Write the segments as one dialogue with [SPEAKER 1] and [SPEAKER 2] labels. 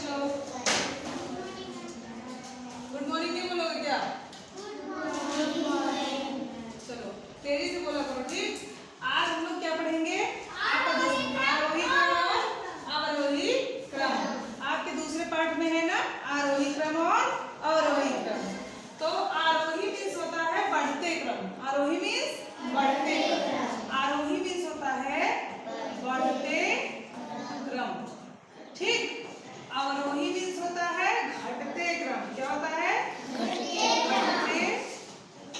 [SPEAKER 1] बच्चों, good morning नहीं बोलोगे क्या? चलो तेजी से बोला करो, ठीक। आज हम लोग क्या पढ़ेंगे? आरोही क्रम और अवरोही क्रम। आपके दूसरे पाठ में है ना आरोही क्रम और अवरोही क्रम। तो आरोही मीन्स होता है बढ़ते क्रम। आरोही मीन्स बढ़ते क्रम। आरोही मीन्स होता है बढ़ते क्रम, ठीक। अवरोही मीन्स होता है घटते क्रम। क्या होता है? घटते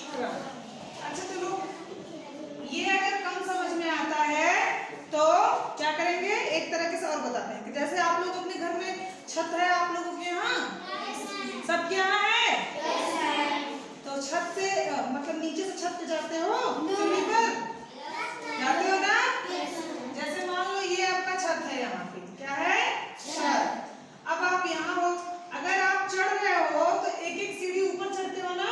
[SPEAKER 1] क्रम। अच्छा चलो, ये अगर कम समझ में आता है तो क्या करेंगे, एक तरीके से और बताते हैं कि जैसे आप लोग अपने घर में छत है, आप लोगों के यहाँ सबके यहाँ है, तो छत से मतलब नीचे से छत पे जाते हो, सीढ़ी पर जाते हो ना। जैसे मान लो ये आपका छत है, यहाँ पे क्या है? छत। अब आप यहाँ हो, अगर आप चढ़ रहे हो तो एक एक सीढ़ी ऊपर चढ़ते हो ना,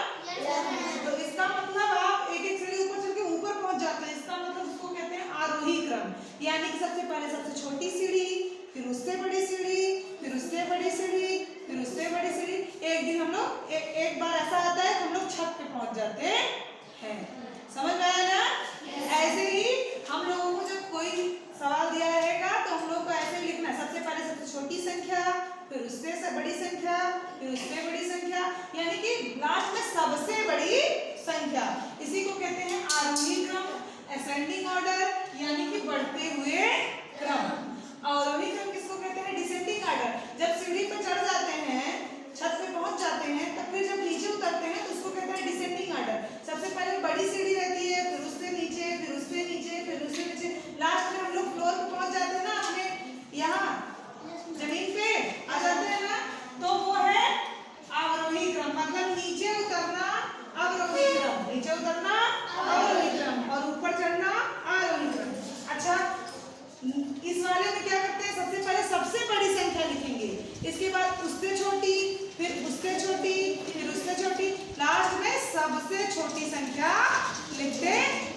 [SPEAKER 1] तो इसका मतलब आप एक एक सीढ़ी ऊपर चढ़ के ऊपर पहुंच जाते हैं। इसका मतलब उसको कहते हैं आरोही क्रम। यानी कि सबसे पहले सबसे छोटी सीढ़ी, फिर उससे बड़ी सीढ़ी, फिर उससे बड़ी सीढ़ी, फिर उससे बड़ी सीढ़ी। एक दिन हम लोग एक बार ऐसा आता है कि हम लोग छत पे पहुंच जाते हैं। समझ में आया ना? ऐसे ही हम लोगों को जब कोई सवाल दिया रहेगा तो हम लोग को ऐसे लिखना है, सबसे पहले सबसे छोटी संख्या, फिर उससे बड़ी संख्या, फिर उससे बड़ी संख्या, यानी कि लास्ट में सबसे बड़ी संख्या। इसी को कहते हैं आरोही क्रम, असेंडिंग ऑर्डर, यानी कि बढ़ते हुए क्रम। अवरोही क्रम किसको कहते हैं? Descending order. जब सीढ़ी पर चढ़ जाते हैं, छत पे पहुंच जाते हैं, तब फिर जब नीचे उतरते हैं तो उसको कहते हैं डिसेंडिंग ऑर्डर। सबसे पहले बड़ी सीढ़ी रहती है, फिर उससे नीचे, फिर उससे नीचे, फिर उससे नीचे, लास्ट में हम लोग फ्लोर पे पहुंच जाते हैं ना, हमें यहाँ जमीन पे आ जाते हैं ना, तो वो है अवरोही क्रम। मतलब नीचे उतरना अवरोही क्रम, नीचे उतरना अवरोही क्रम, और ऊपर चढ़ना आरोही क्रम। अच्छा, इस वाले में क्या करते हैं, सबसे पहले सबसे बड़ी संख्या लिखेंगे, इसके बाद उससे छोटी, फिर उससे छोटी, फिर उससे छोटी, लास्ट में सबसे छोटी संख्या लिखते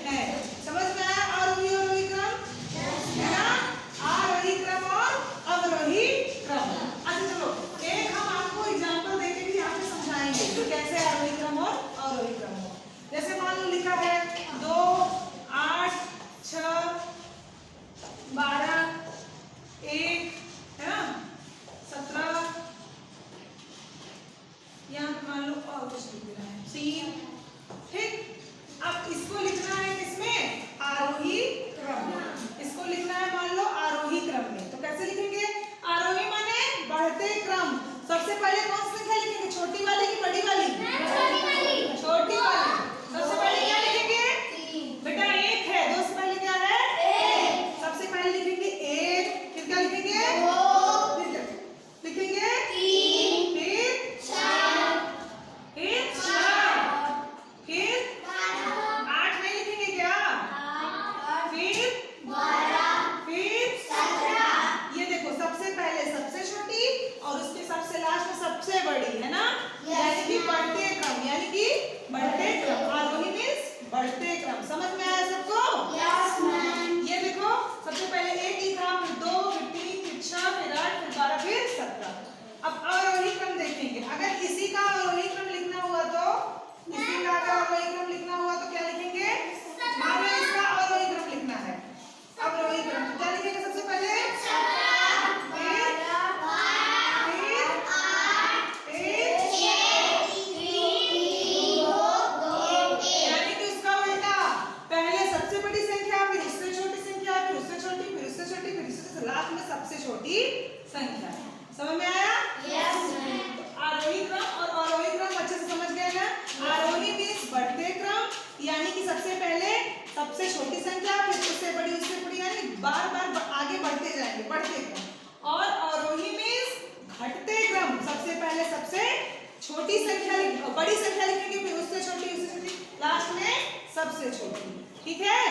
[SPEAKER 1] हैं। समझ में आया आरोही अवरोही क्रम? है ना? आरोही क्रम और अवरोही क्रम। अच्छा चलो, एक हम आपको एग्जांपल देके भी यहाँ पे समझाएंगे कि कैसे आरोही क्रम और अवरोही क्रम हो। जैसे मान लो लिखा है 2, 8, 6, 12, 1, है ना, 17, यहाँ पे मान लो और कुछ लिख देना है 3, ठीक। अब इसको लिखना है किसमें? आरोही क्रम में। इसको लिखना है मान लो आरोही क्रम में, तो कैसे लिखेंगे? आरोही माने बढ़ते क्रम। सबसे पहले कौन सी संख्या लिखेंगे, छोटी वाली की बड़ी वाली? छोटी वाली। सबसे पहले क्या लिखेंगे बेटा? 1 है, 2 से पहले क्या है? 1। सबसे पहले लिखेंगे 1, फिर क्या लिखेंगे? 2, फिर क्या लिखेंगे? 3, फिर 4, फिर 8 नहीं लिखेंगे क्या? फिर 12, फिर 17। ये देखो, सबसे पहले सबसे छोटी और उसके सबसे लास्ट में सबसे बड़ी, है ना? यानी कि बढ़ते क्रम, यानी कि बढ़ते क्रम। आरोही मीन्स बढ़ते क्रम। समझ में आया सबको? Yes ma'am. ये देखो, सबसे पहले 1 लिखा, फिर 2, फिर 3, फिर 6, फिर 8, फिर 12, फिर 17। अब अवरोही क्रम देखेंगे। अगर इसी का अवरोही क्रम लिखना हुआ तो इसी का अगर अवरोही क्रम लिखना हुआ तो क्या लिखेंगे? मान लो इसका अवरोही क्रम लिखना है, अवरोही क्रम तो क्या लिखेंगे? सबसे पहले 17, फिर 8, फिर 6, यानी कि उसका उल्टा, पहले सबसे बड़ी संख्या, फिर उससे छोटी संख्या, फिर उससे छोटी, फिर उससे छोटी, फिर उससे लास्ट में सबसे छोटी संख्या। समझ में आया? Yes ma'am. आरोही क्रम और अवरोही क्रम अच्छे से समझ गए ना? आरोही मीन्स बढ़ते क्रम, यानी कि सबसे पहले सबसे छोटी संख्या, फिर उससे बड़ी, यानी बार बार आगे बढ़ते जाएंगे, बढ़ते क्रम। और अवरोही मीन्स घटते क्रम, सबसे पहले सबसे छोटी संख्या, बड़ी संख्या लिखेंगे, फिर उससे छोटी, उससे छोटी, लास्ट में सबसे छोटी। ठीक है?